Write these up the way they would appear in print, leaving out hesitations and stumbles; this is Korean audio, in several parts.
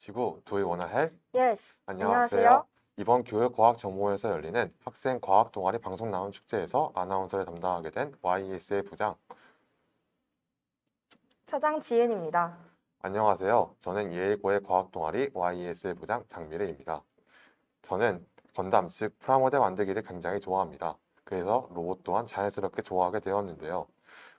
지구 Do you wanna help? Yes. 안녕하세요. 이번 교육과학정보에서 열리는 학생 과학 동아리 방송 나온 축제에서 아나운서를 담당하게 된 YES의 부장. 차장 지은입니다. 안녕하세요. 저는 예일고의 과학 동아리 YES의 부장 장미래입니다. 저는 건담, 즉 프라모델 만들기를 굉장히 좋아합니다. 그래서 로봇 또한 자연스럽게 좋아하게 되었는데요.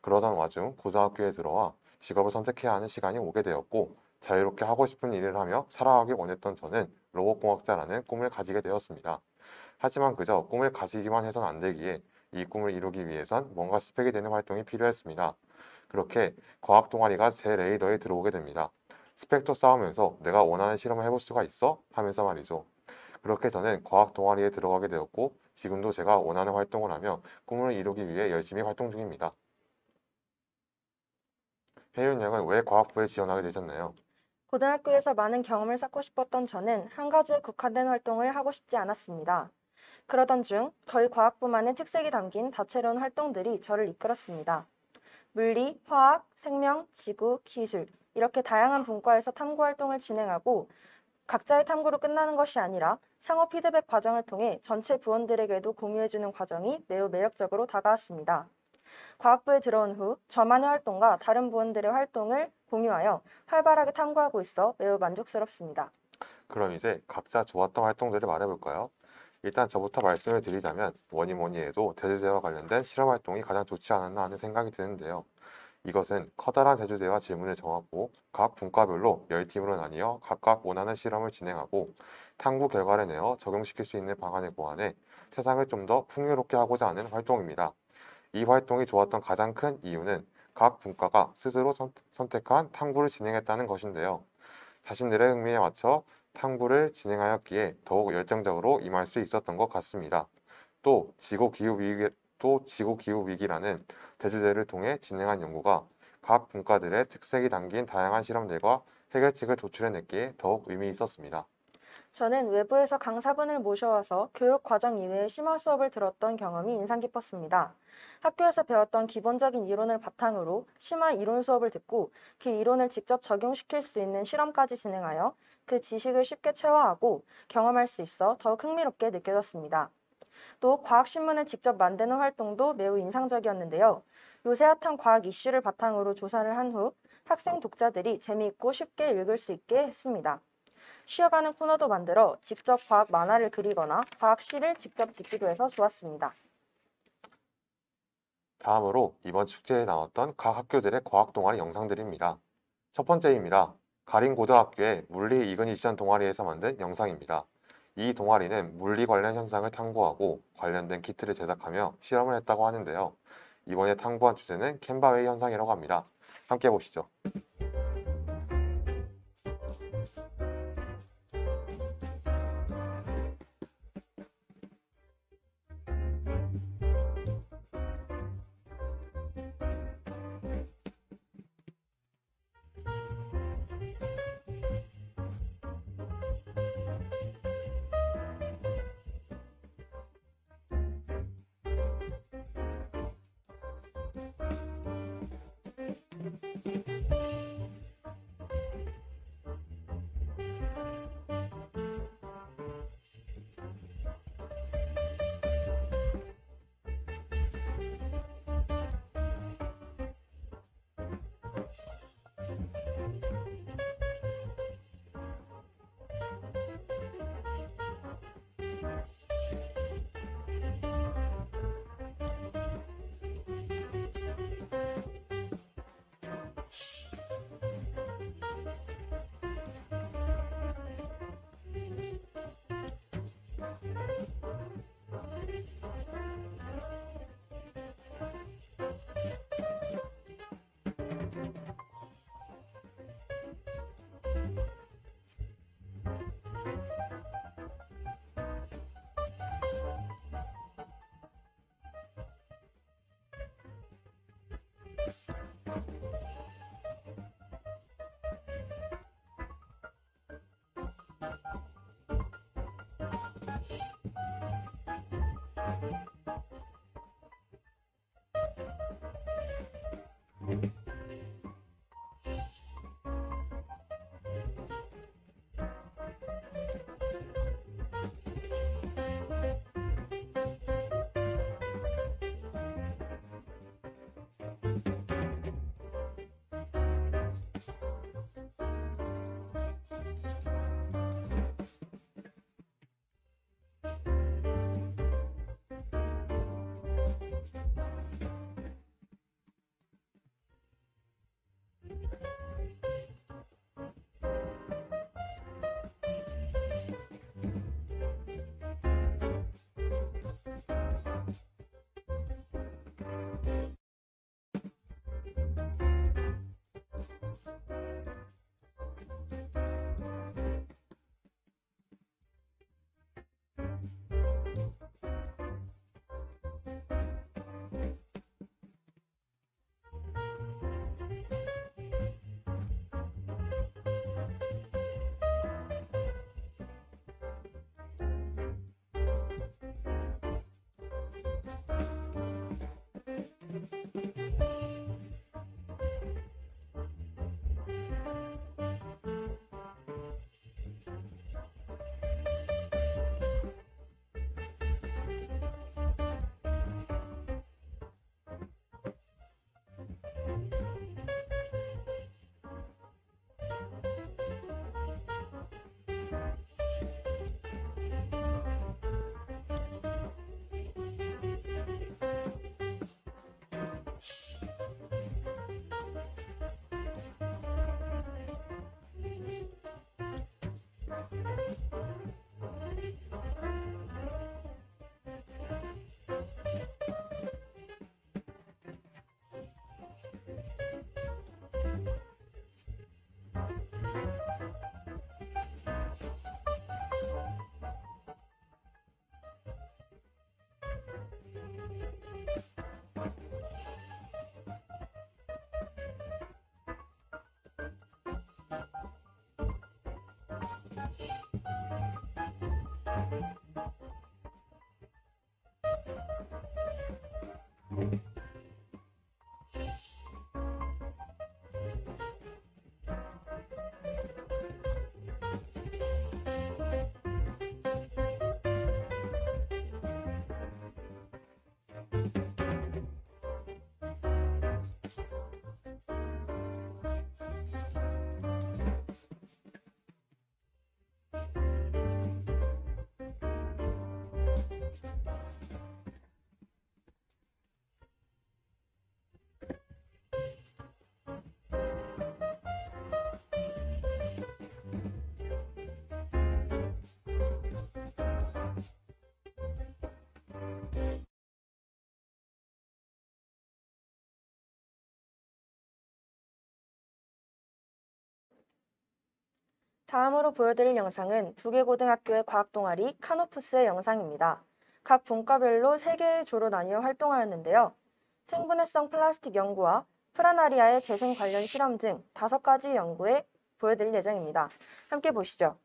그러던 와중 고등학교에 들어와 직업을 선택해야 하는 시간이 오게 되었고 자유롭게 하고 싶은 일을 하며 살아가길 원했던 저는 로봇공학자라는 꿈을 가지게 되었습니다. 하지만 그저 꿈을 가지기만 해선 안 되기에 이 꿈을 이루기 위해선 뭔가 스펙이 되는 활동이 필요했습니다. 그렇게 과학 동아리가 제 레이더에 들어오게 됩니다. 스펙도 쌓으면서 내가 원하는 실험을 해볼 수가 있어? 하면서 말이죠. 그렇게 저는 과학 동아리에 들어가게 되었고 지금도 제가 원하는 활동을 하며 꿈을 이루기 위해 열심히 활동 중입니다. 혜윤 양은 왜 과학부에 지원하게 되셨나요? 고등학교에서 많은 경험을 쌓고 싶었던 저는 한 가지에 국한된 활동을 하고 싶지 않았습니다. 그러던 중 저희 과학부만의 특색이 담긴 다채로운 활동들이 저를 이끌었습니다. 물리, 화학, 생명, 지구, 기술 이렇게 다양한 분과에서 탐구 활동을 진행하고 각자의 탐구로 끝나는 것이 아니라 상호 피드백 과정을 통해 전체 부원들에게도 공유해주는 과정이 매우 매력적으로 다가왔습니다. 과학부에 들어온 후 저만의 활동과 다른 부원들의 활동을 공유하여 활발하게 탐구하고 있어 매우 만족스럽습니다. 그럼 이제 각자 좋았던 활동들을 말해볼까요? 일단 저부터 말씀을 드리자면 뭐니 해도 대주제와 관련된 실험 활동이 가장 좋지 않았나 하는 생각이 드는데요. 이것은 커다란 대주제와 질문을 정하고 각 분과별로 10팀으로 나뉘어 각각 원하는 실험을 진행하고 탐구 결과를 내어 적용시킬 수 있는 방안을 고안해 세상을 좀 더 풍요롭게 하고자 하는 활동입니다. 이 활동이 좋았던 가장 큰 이유는 각 분과가 스스로 선택한 탐구를 진행했다는 것인데요. 자신들의 흥미에 맞춰 탐구를 진행하였기에 더욱 열정적으로 임할 수 있었던 것 같습니다. 또 지구 기후 위기라는 대주제를 통해 진행한 연구가 각 분과들의 특색이 담긴 다양한 실험들과 해결책을 도출해냈기에 더욱 의미 있었습니다. 저는 외부에서 강사분을 모셔와서 교육 과정 이외의 심화 수업을 들었던 경험이 인상 깊었습니다. 학교에서 배웠던 기본적인 이론을 바탕으로 심화 이론 수업을 듣고 그 이론을 직접 적용시킬 수 있는 실험까지 진행하여 그 지식을 쉽게 체화하고 경험할 수 있어 더욱 흥미롭게 느껴졌습니다. 또 과학신문을 직접 만드는 활동도 매우 인상적이었는데요. 요새 핫한 과학 이슈를 바탕으로 조사를 한 후 학생 독자들이 재미있고 쉽게 읽을 수 있게 했습니다. 쉬어가는 코너도 만들어 직접 과학 만화를 그리거나 과학 시를 직접 짓기도 해서 좋았습니다. 다음으로 이번 축제에 나왔던 각 학교들의 과학 동아리 영상들입니다. 첫 번째입니다. 가림고등학교의 물리 이그니션 동아리에서 만든 영상입니다. 이 동아리는 물리 관련 현상을 탐구하고 관련된 키트를 제작하며 실험을 했다고 하는데요. 이번에 탐구한 주제는 캔버웨이 현상이라고 합니다. 함께 보시죠. 다음으로 보여드릴 영상은 부계고등학교의 과학동아리 카노푸스의 영상입니다. 각 분과별로 3개의 조로 나뉘어 활동하였는데요. 생분해성 플라스틱 연구와 프라나리아의 재생 관련 실험 등 5가지 연구에 보여드릴 예정입니다. 함께 보시죠.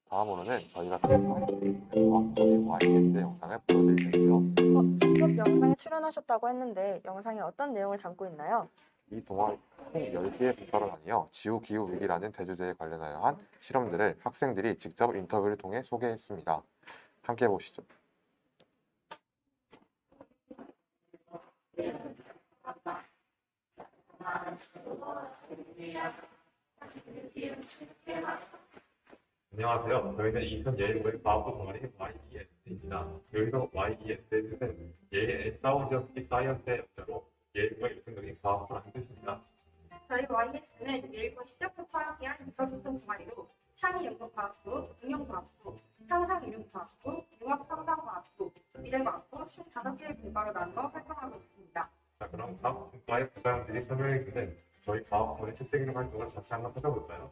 다음으로는 저희가 쓴 YS 영상을 보여드릴 텐데요. 직접 영상에 출연하셨다고 했는데 영상이 어떤 내용을 담고 있나요? 이 동화는 총 10개의 국가로 나뉘어 지구기후 위기라는 대주제에 관련하여 한 실험들을 학생들이 직접 인터뷰를 통해 소개했습니다. 함께 보시죠. 안녕하세요. 저희는 2015의 과학부 동아리 YES입니다. 여기서 YES는 예의 사우디 오브 사이언스의 역자로 예일과 요즘적인 과학부라는 뜻입니다. 저희 YS는 예일과 시작부터 함께한 인터뷰통 동아리로 창의연구과학부, 응용과학부, 상상이론과학부, 융합상상과학부, 미래과학부 총 5개의 분과로 나누어 활동하고 있습니다. 자, 그럼 각 분과의 부장들이 설명해주는 저희 과학부의 실생이론 활동을 같이 한번 살펴볼까요?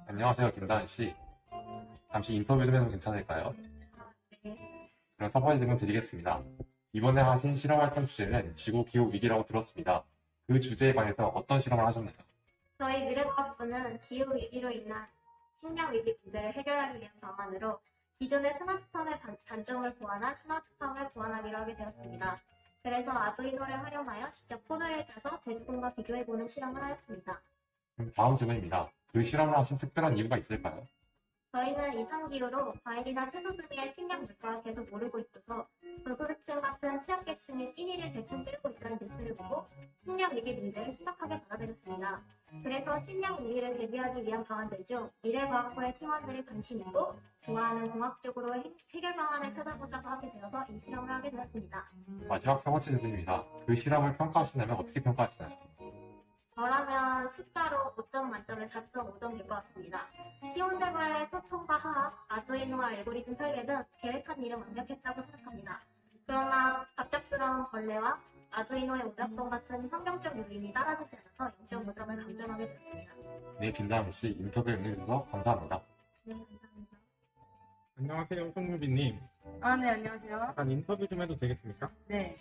안녕하세요, 김다은 씨. 잠시 인터뷰 좀 해도 괜찮을까요? 그럼 첫 번째 질문 드리겠습니다. 이번에 하신 실험 활동 주제는 지구 기후 위기라고 들었습니다. 그 주제에 관해서 어떤 실험을 하셨나요? 저희 미래과학부는 기후위기로 인한 식량위기 문제를 해결하기 위한 방안으로 기존의 스마트팜의 단점을 보완한 스마트팜을 보완하기로 하게 되었습니다. 그래서 아두이노를 활용하여 직접 코드를 짜서 대중과 비교해보는 실험을 하였습니다. 다음 질문입니다. 그 실험을 하신 특별한 이유가 있을까요? 저희는 이상기후로 과일이나 채소 등의 식량 물가가 계속 오르고 있어서 불구득증 같은 취약계층이 끼니를 대충 끌고 있다는 뉴스를 보고 식량 위기 문제를 심각하게 받아들였습니다. 그래서 식량 위기를 대비하기 위한 방안들 중 미래과학부의 팀원들이 관심 있고 좋아하는 공학적으로 해결 방안을 찾아보자고 하게 되어서 이 실험을 하게 되었습니다. 마지막 세 번째 질문입니다. 그 실험을 평가하신다면 어떻게 평가하시나요? 저라면 숫자로 5점 만점에 4.5점 될 것 같습니다. 팀원들과의 소통과 화합, 아두이노와 알고리즘 설계 등 계획한 일은 완벽했다고 생각합니다. 그러나 갑작스러운 벌레와 아두이노의 오작동 같은 환경적 요인이 따라주지 않아서 0.5점을 감점하게 됐습니다. 네, 김다은 씨 인터뷰 응해주셔서 감사합니다. 네, 감사합니다. 안녕하세요, 송유빈님. 네, 안녕하세요. 잠깐 인터뷰 좀 해도 되겠습니까? 네,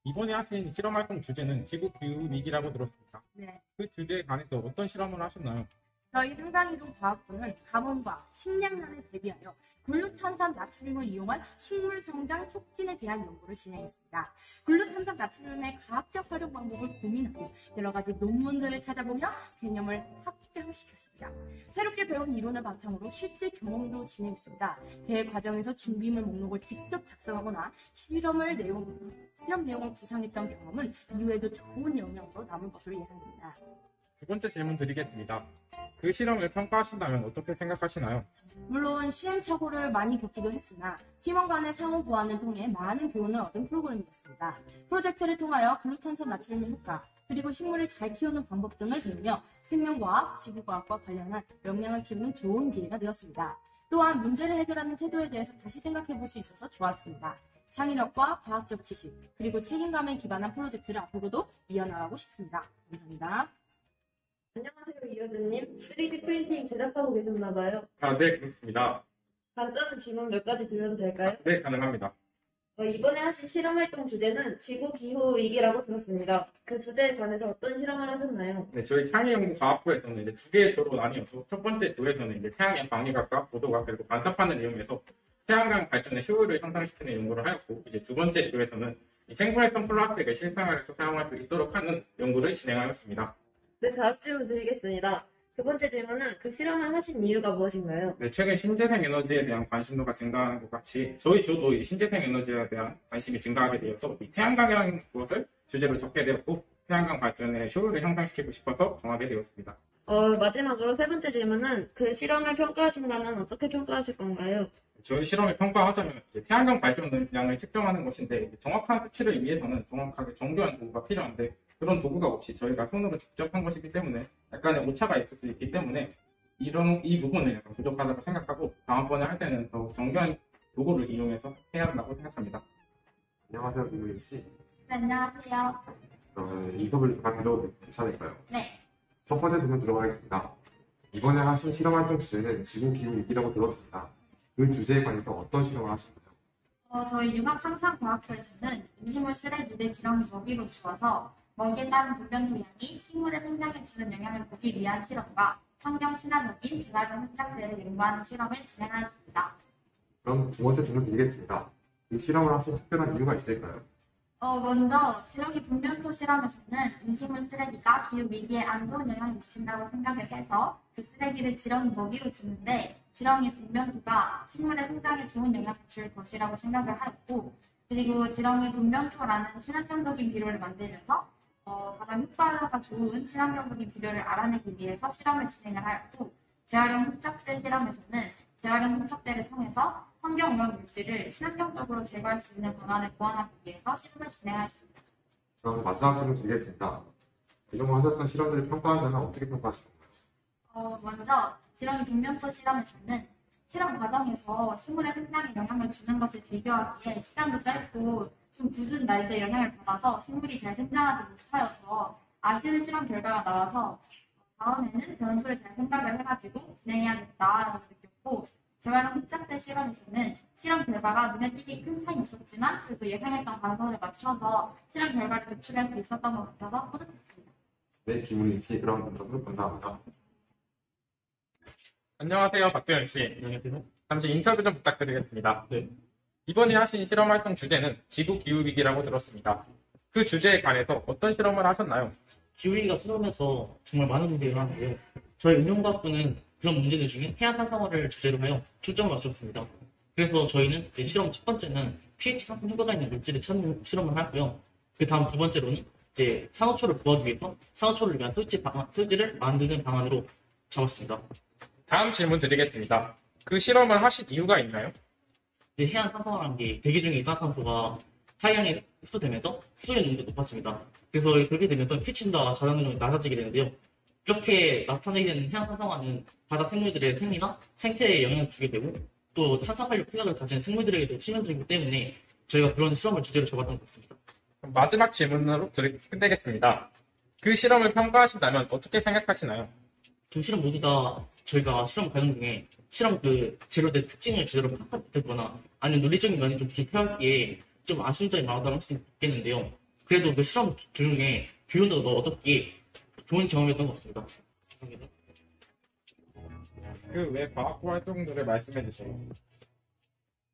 이번에 하신 실험활동 주제는 지구기후 위기라고 들었습니다. 네. 그 주제에 관해서 어떤 실험을 하셨나요? 저희 상상이동 과학부는 가뭄과 식량난에 대비하여 글루탄산 나트륨을 이용한 식물 성장 촉진에 대한 연구를 진행했습니다. 글루탄산 나트륨의 과학적 활용 방법을 고민하고 여러 가지 논문들을 찾아보며 개념을 확장시켰습니다. 새롭게 배운 이론을 바탕으로 실제 경험도 진행했습니다. 대회 과정에서 준비물 목록을 직접 작성하거나 실험 내용을 구상했던 경험은 이후에도 좋은 영향으로 남을 것으로 예상됩니다. 두 번째 질문 드리겠습니다. 그 실험을 평가하신다면 어떻게 생각하시나요? 물론 시행착오를 많이 겪기도 했으나 팀원 간의 상호 보완을 통해 많은 교훈을 얻은 프로그램이었습니다. 프로젝트를 통하여 글루탄산 나트륨의 효과, 그리고 식물을 잘 키우는 방법 등을 배우며 생명과학, 지구과학과 관련한 역량을 키우는 좋은 기회가 되었습니다. 또한 문제를 해결하는 태도에 대해서 다시 생각해 볼 수 있어서 좋았습니다. 창의력과 과학적 지식, 그리고 책임감에 기반한 프로젝트를 앞으로도 이어나가고 싶습니다. 감사합니다. 안녕하세요, 이효준님. 3D 프린팅 제작하고 계셨나봐요. 네, 그렇습니다. 간단한 질문 몇 가지 드려도 될까요? 네, 가능합니다. 이번에 하신 실험활동 주제는 지구기후위기라고 들었습니다. 그 주제에 관해서 어떤 실험을 하셨나요? 네, 저희 창의연구과학부에서는 이제 두 개의 조로 나뉘어서 첫 번째 조에서는 이제 태양의 방위각과 보도각 그리고 반사판을 이용해서 태양광 발전의 효율을 향상시키는 연구를 하였고, 이제 두 번째 조에서는 이 생물성 플라스틱을 실생활에서 사용할 수 있도록 하는 연구를 진행하였습니다. 네, 다음 질문 드리겠습니다. 두 번째 질문은 그 실험을 하신 이유가 무엇인가요? 네, 최근 신재생 에너지에 대한 관심도가 증가하는 것 같이 저희 조도 이 신재생 에너지에 대한 관심이 증가하게 되어서 이 태양광이라는 것을 주제로 적게 되었고, 태양광 발전의 효율을 향상시키고 싶어서 정하게 되었습니다. 마지막으로 세 번째 질문은 그 실험을 평가하신다면 어떻게 평가하실 건가요? 저희 실험을 평가하자면 이제 태양광 발전량을 측정하는 것인데, 이제 정확한 수치를 위해서는 정확하게 정교한 도구가 필요한데 그런 도구가 없이 저희가 손으로 직접 한 것이기 때문에 약간의 오차가 있을 수 있기 때문에 이 부분을 약간 부족하다고 생각하고 다음번에 할 때는 더 정교한 도구를 이용해서 해야 한다고 생각합니다. 안녕하세요, 김우림 씨. 네, 안녕하세요. 인터뷰를 잠깐 드려도 괜찮을까요? 네. 첫 번째 질문 들어가겠습니다. 이번에 하신 실험활동 주제는 지구기후위기라고 들었습니다. 그 주제에 관해서 어떤 실험을 하셨나요? 저희 융합상상과학부에서는 음식물 쓰레기 대 지렁이 먹이로 주어서 먹이에 따른 불변 도양이 식물의 생장에 주는 영향을 보기 위한 실험과 환경 친화적인 재활용 흡착제를 연구하는 실험을 진행하였습니다. 그럼 두 번째 질문 드리겠습니다. 이 실험을 하신 특별한 이유가 있을까요? 먼저 지렁이 분변토 실험에서는 음식물 쓰레기가 기후위기에 안 좋은 영향을 미친다고 생각을 해서 그 쓰레기를 지렁이 먹이로 주는데 지렁이 분변토가 식물의 생장에 좋은 영향을 줄 것이라고 생각을 하였고, 그리고 지렁이 분변토라는 친환경적인 비료를 만들면서 가장 효과가 좋은 친환경적인 비료를 알아내기 위해서 실험을 진행을 하였고, 재활용 흡착제 실험에서는 재활용 흡착제를 통해서 환경오염 물질을 친환경적으로 제거할 수 있는 방안을 고안하기 위해서 실험을 진행하였습니다. 그럼 마지막 질문 드리겠습니다. 그동안 하셨던 실험들을 평가한다면 어떻게 평가하실 건가요? 먼저 지렁이 분변토 실험에서는 실험 과정에서 식물의 생장에 영향을 주는 것을 비교하기에 시간도 짧고 좀 굳은 날씨에 영향을 받아서 식물이 잘 생장하지 못하여서 아쉬운 실험 결과가 나와서 다음에는 변수를 잘 생각을 해가지고 진행해야겠다라고 느꼈고, 재활용 흡착제 실험에서는 실험 결과가 눈에 띄게 큰 차이는 있었지만 그래도 예상했던 관서를 맞춰서 실험 결과를 도출할 수 있었던 것 같아서 뿌듯했습니다. 네, 김우림 씨. 그럼 감사합니다. 안녕하세요, 박재현 씨. 안녕하세요. 잠시 인터뷰 좀 부탁드리겠습니다. 네. 이번에 하신 실험 활동 주제는 지구기후위기라고 들었습니다. 그 주제에 관해서 어떤 실험을 하셨나요? 기후위기가 찾아오면서 정말 많은 문제를 하는데요. 저희 응용과학부는 그런 문제들 중에 해안 산성화를 주제로 하여 초점을 맞췄습니다. 그래서 저희는 실험 첫 번째는 pH 상승 효과가 있는 물질을 찾는 실험을 하고요. 그 다음 두 번째로는 이제 산호초를 구하기 위해서 산호초를 위한 설지를 만드는 방안으로 잡았습니다. 다음 질문 드리겠습니다. 그 실험을 하신 이유가 있나요? 이제 해안 산성화라는 게 대기 중에 이산화탄소가 하양에 흡수되면서 수의 농도가 높아집니다. 그래서 그렇게 되면서 pH가 저장력이 낮아지게 되는데요. 이렇게 나타나게 되는 해안 산성화는 바다 생물들의 생리나 생태에 영향을 주게 되고 또 탄산활력 폐각을 가진 생물들에게도 치명적이기 때문에 저희가 그런 실험을 주제로 잡았던 것 같습니다. 마지막 질문으로 끝내겠습니다. 그 실험을 평가하신다면 어떻게 생각하시나요? 두 실험 모두 다 저희가 실험 과정 중에 실험 그 재료들의 특징을 제대로 파악하지 못했거나 아니면 논리적인 면이 좀 부족하기에 좀 아쉬운 점이 많았다고 할 수 있겠는데요. 그래도 그 실험 중에 교훈도 얻었기에 좋은 경험이었던 것 같습니다. 감사합니다. 그 외 과학부 활동들을 말씀해 주세요.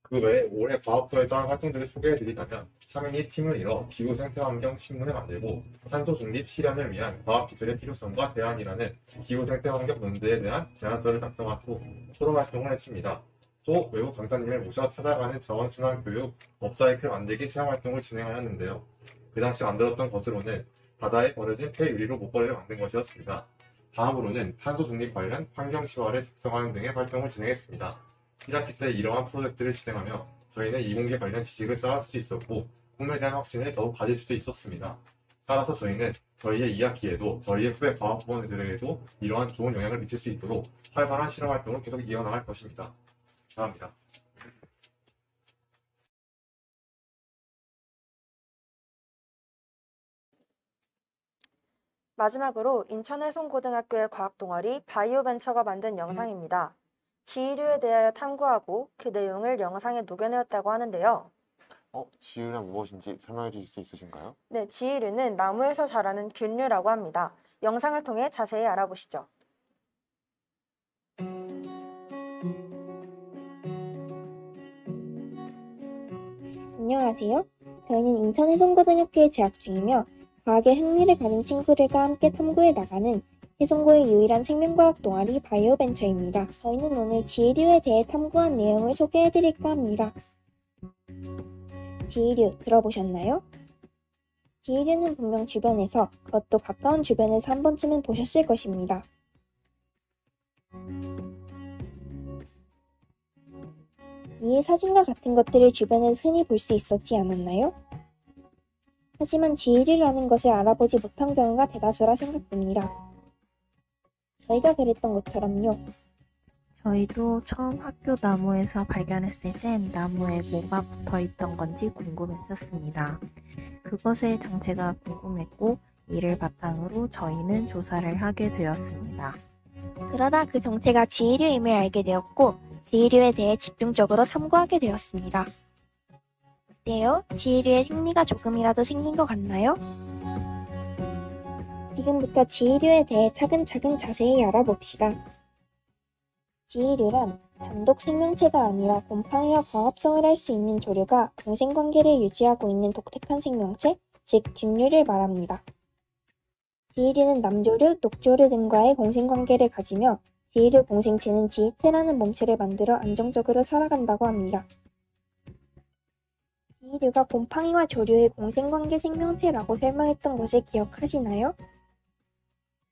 그 외에 올해 과학부에서 한 활동들을 소개해드리자면 3인이 팀을 이뤄 기후 생태 환경 신문을 만들고 탄소 중립 실현을 위한 과학기술의 필요성과 대안이라는 기후 생태 환경 문제에 대한 제안서를 작성하고 토론 활동을 했습니다. 또 외국 강사님을 모셔 찾아가는 자원순환 교육, 업사이클 만들기 체험 활동을 진행하였는데요. 그 당시 만들었던 것으로는 바다에 버려진 폐유리로 목걸이를 만든 것이었습니다. 다음으로는 탄소 중립 관련 환경 시화를 작성하는 등의 활동을 진행했습니다. 1학기 때 이러한 프로젝트를 진행하며 저희는 이공계 관련 지식을 쌓을 수 있었고 꿈에 대한 확신을 더욱 가질 수도 있었습니다. 따라서 저희는 저희의 2학기에도 저희의 후배 과학부원들에게도 이러한 좋은 영향을 미칠 수 있도록 활발한 실험 활동을 계속 이어나갈 것입니다. 감사합니다. 마지막으로 인천해송고등학교의 과학동아리 바이오벤처가 만든 영상입니다. 지휘류에 대하여 탐구하고 그 내용을 영상에 녹여내었다고 하는데요. 지유란 무엇인지 설명해 주실 수 있으신가요? 네, 지유류는 나무에서 자라는 균류라고 합니다. 영상을 통해 자세히 알아보시죠. 안녕하세요. 저희는 인천 해성고등학교에 재학 중이며 과학에 흥미를 가진 친구들과 함께 탐구해 나가는 해성고의 유일한 생명과학 동아리 바이오벤처입니다. 저희는 오늘 지휘류에 대해 탐구한 내용을 소개해 드릴까 합니다. 지휘류 들어보셨나요? 지휘류는 분명 주변에서, 그것도 가까운 주변에서 한 번쯤은 보셨을 것입니다. 위의 사진과 같은 것들을 주변에서 흔히 볼 수 있었지 않았나요? 하지만 지휘류라는 것을 알아보지 못한 경우가 대다수라 생각됩니다. 저희가 그랬던 것처럼요. 저희도 처음 학교 나무에서 발견했을 땐 나무에 뭐가 붙어 있던 건지 궁금했었습니다. 그것의 정체가 궁금했고 이를 바탕으로 저희는 조사를 하게 되었습니다. 그러다 그 정체가 지휘류임을 알게 되었고 지휘류에 대해 집중적으로 탐구하게 되었습니다. 어때요? 지휘류에 흥미가 조금이라도 생긴 것 같나요? 지금부터 지휘류에 대해 차근차근 자세히 알아봅시다. 지휘류란 단독 생명체가 아니라 곰팡이와 광합성을 할 수 있는 조류가 공생관계를 유지하고 있는 독특한 생명체, 즉 균류를 말합니다. 지휘류는 남조류, 녹조류 등과의 공생관계를 가지며 지휘류 공생체는 지휘체라는 몸체를 만들어 안정적으로 살아간다고 합니다. 지휘류가 곰팡이와 조류의 공생관계 생명체라고 설명했던 것을 기억하시나요?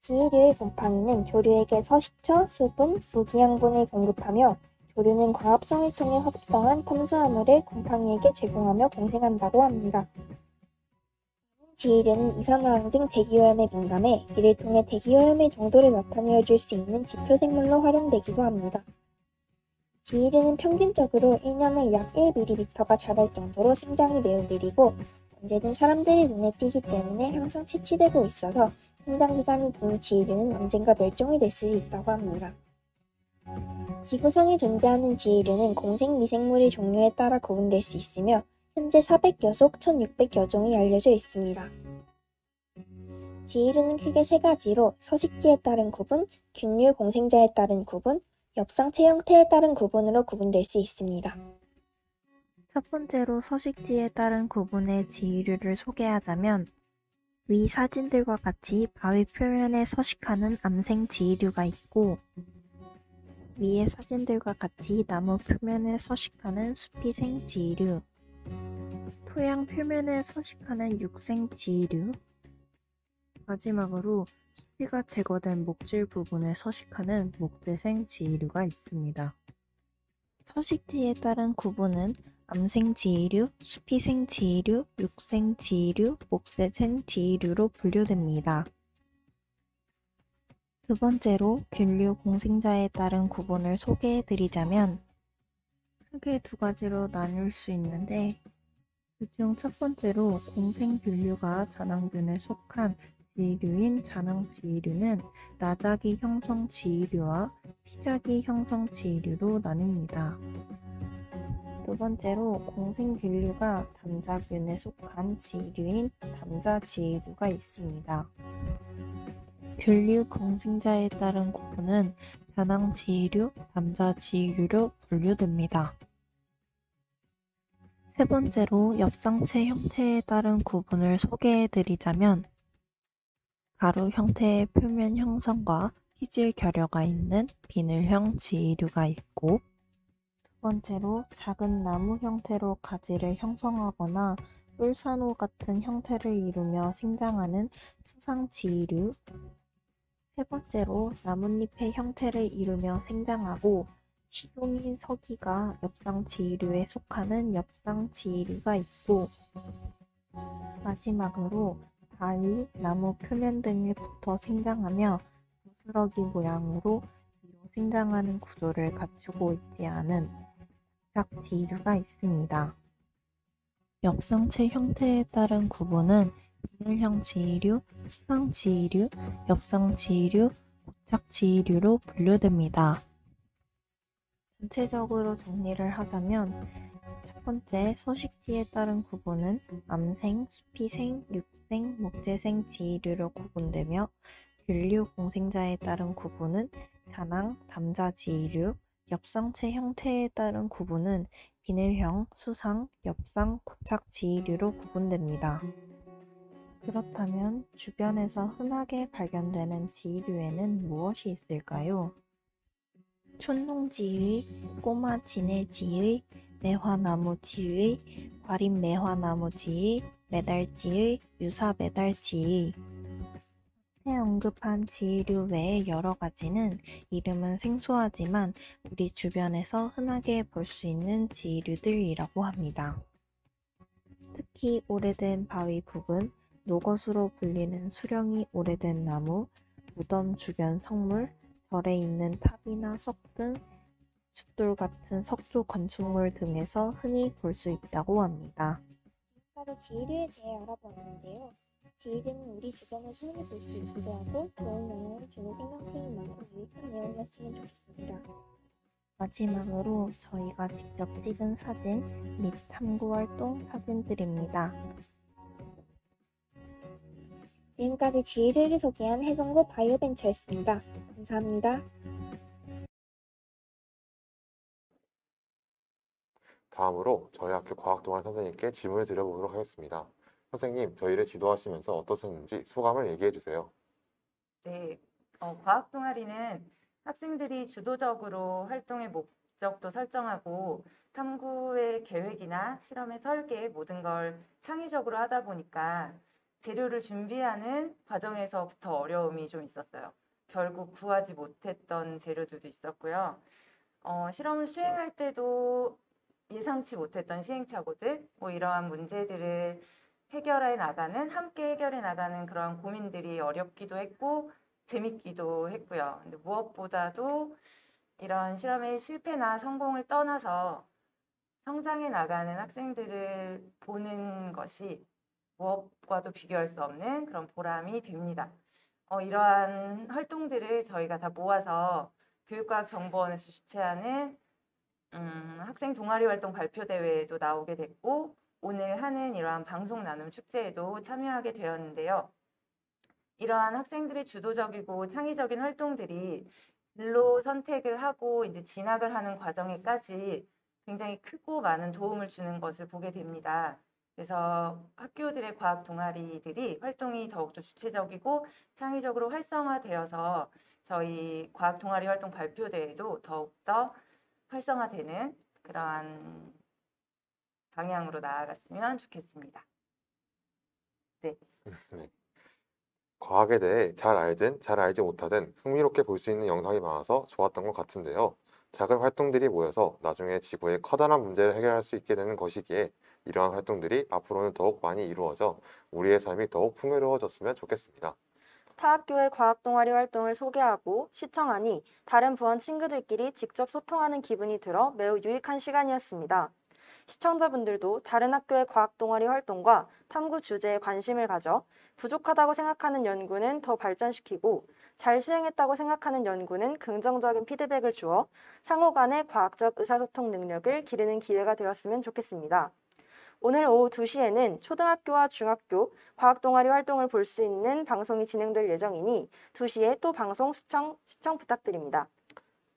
지휘류의 곰팡이는 조류에게 서식처, 수분, 무기양분을 공급하며 조류는 과합성을 통해 합성한 탄수화물을 곰팡이에게 제공하며 공생한다고 합니다. 지휘류는 이산화황 등 대기오염에 민감해 이를 통해 대기오염의 정도를 나타내어 줄 수 있는 지표생물로 활용되기도 합니다. 지휘류는 평균적으로 1년에 약 1ml가 자랄 정도로 생장이 매우 느리고 언제든 사람들의 눈에 띄기 때문에 항상 채취되고 있어서 생장기간이 긴 지휘류는 언젠가 멸종이 될 수 있다고 합니다. 지구상에 존재하는 지휘류는 공생미생물의 종류에 따라 구분될 수 있으며 현재 400여 속 1600여 종이 알려져 있습니다. 지휘류는 크게 세 가지로 서식지에 따른 구분, 균류 공생자에 따른 구분, 엽상체 형태에 따른 구분으로 구분될 수 있습니다. 첫 번째로 서식지에 따른 구분의 지휘류를 소개하자면 위 사진들과 같이 바위 표면에 서식하는 암생 지휘류가 있고 위의 사진들과 같이 나무 표면에 서식하는 수피생 지휘류, 토양 표면에 서식하는 육생 지휘류, 마지막으로 수피가 제거된 목질 부분에 서식하는 목재생 지휘류가 있습니다. 서식지에 따른 구분은 암생 지휘류, 수피생 지휘류, 육생 지휘류, 목재생 지휘류로 분류됩니다. 두 번째로 균류 공생자에 따른 구분을 소개해드리자면 크게 두 가지로 나눌 수 있는데 그중 첫 번째로 공생균류가 잔황균에 속한 지휘류인 잔황지휘류는 나자기 형성 지휘류와 피자기 형성 지휘류로 나뉩니다. 두 번째로 공생균류가 담자균에 속한 지휘류인 담자지휘류가 있습니다. 균류 공생자에 따른 구분은 잔황지휘류, 담자지휘류로 분류됩니다. 세 번째로 엽상체 형태에 따른 구분을 소개해드리자면 가루 형태의 표면 형성과 희질 결여가 있는 비늘형 지휘류가 있고 두 번째로 작은 나무 형태로 가지를 형성하거나 뿔산호 같은 형태를 이루며 생장하는 수상지휘류 세 번째로 나뭇잎의 형태를 이루며 생장하고 시종인 서기가 엽상지휘류에 속하는 엽상지휘류가 있고 마지막으로 바위, 나무 표면 등에 붙어 생장하며 부스러기 모양으로 위로 생장하는 구조를 갖추고 있지 않은 작지휘류가 있습니다. 엽상체 형태에 따른 구분은 비늘형 지휘류, 수상지휘류, 엽상지휘류, 고착지휘류로 분류됩니다. 전체적으로 정리를 하자면 첫 첫 번째, 서식지에 따른 구분은 암생, 수피생, 육생, 목재생 지위류로 구분되며 균류 공생자에 따른 구분은 잔황, 담자 지위류, 엽상체 형태에 따른 구분은 비늘형, 수상, 엽상, 고착 지위류로 구분됩니다. 그렇다면 주변에서 흔하게 발견되는 지위류에는 무엇이 있을까요? 촌농지의, 꼬마지네지의, 매화나무지의, 과립매화나무지의, 매달지의, 유사매달지의. 앞에 언급한 지위류 외의 여러 가지는 이름은 생소하지만 우리 주변에서 흔하게 볼 수 있는 지위류들이라고 합니다. 특히 오래된 바위 부근, 노것으로 불리는 수령이 오래된 나무, 무덤 주변 성물, 절에 있는 탑이나 석 등 숫돌 같은 석조 건축물 등에서 흔히 볼 수 있다고 합니다. 지금까지 지위류에 대해 알아보았는데요. 지위류는 우리 주변에서 흔히 볼 수 있기도 하고 좋은 영향을 주는 생명체인 만큼 유익한 내용이었으면 좋겠습니다. 마지막으로 저희가 직접 찍은 사진 및 탐구활동 사진들입니다. 지금까지 지위류를 소개한 해성고 바이오벤처였습니다. 감사합니다. 다음으로 저희 학교 과학동아리 선생님께 질문을 드려보도록 하겠습니다. 선생님, 저희를 지도하시면서 어떠셨는지 소감을 얘기해 주세요. 네, 과학 동아리는 학생들이 주도적으로 활동의 목적도 설정하고 탐구의 계획이나 실험의 설계 모든 걸 창의적으로 하다 보니까 재료를 준비하는 과정에서부터 어려움이 좀 있었어요. 결국 구하지 못했던 재료들도 있었고요. 실험을 수행할 때도 예상치 못했던 시행착오들, 뭐 이러한 문제들을 함께 해결해 나가는 그런 고민들이 어렵기도 했고 재밌기도 했고요. 근데 무엇보다도 이런 실험의 실패나 성공을 떠나서 성장해 나가는 학생들을 보는 것이 무엇과도 비교할 수 없는 그런 보람이 됩니다. 이러한 활동들을 저희가 다 모아서 교육과학정보원에서 주최하는 학생 동아리 활동 발표 대회에도 나오게 됐고 오늘 하는 이러한 방송 나눔 축제에도 참여하게 되었는데요. 이러한 학생들의 주도적이고 창의적인 활동들이 진로 선택을 하고 이제 진학을 하는 과정에까지 굉장히 크고 많은 도움을 주는 것을 보게 됩니다. 그래서 학교들의 과학 동아리들이 활동이 더욱더 주체적이고 창의적으로 활성화되어서 저희 과학 동아리 활동 발표 대회도 더욱더 활성화되는 그러한 방향으로 나아갔으면 좋겠습니다. 네. 네. 과학에 대해 잘 알든 잘 알지 못하든 흥미롭게 볼 수 있는 영상이 많아서 좋았던 것 같은데요. 작은 활동들이 모여서 나중에 지구의 커다란 문제를 해결할 수 있게 되는 것이기에 이러한 활동들이 앞으로는 더욱 많이 이루어져 우리의 삶이 더욱 풍요로워졌으면 좋겠습니다. 타학교의 과학 동아리 활동을 소개하고 시청하니 다른 부원 친구들끼리 직접 소통하는 기분이 들어 매우 유익한 시간이었습니다. 시청자분들도 다른 학교의 과학 동아리 활동과 탐구 주제에 관심을 가져 부족하다고 생각하는 연구는 더 발전시키고 잘 수행했다고 생각하는 연구는 긍정적인 피드백을 주어 상호 간의 과학적 의사소통 능력을 기르는 기회가 되었으면 좋겠습니다. 오늘 오후 2시에는 초등학교와 중학교 과학 동아리 활동을 볼 수 있는 방송이 진행될 예정이니 2시에 또 방송 시청 부탁드립니다.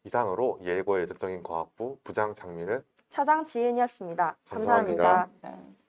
이상으로 예고의 예전적인 과학부 부장 장미를 차장 지은이었습니다. 감사합니다. 감사합니다.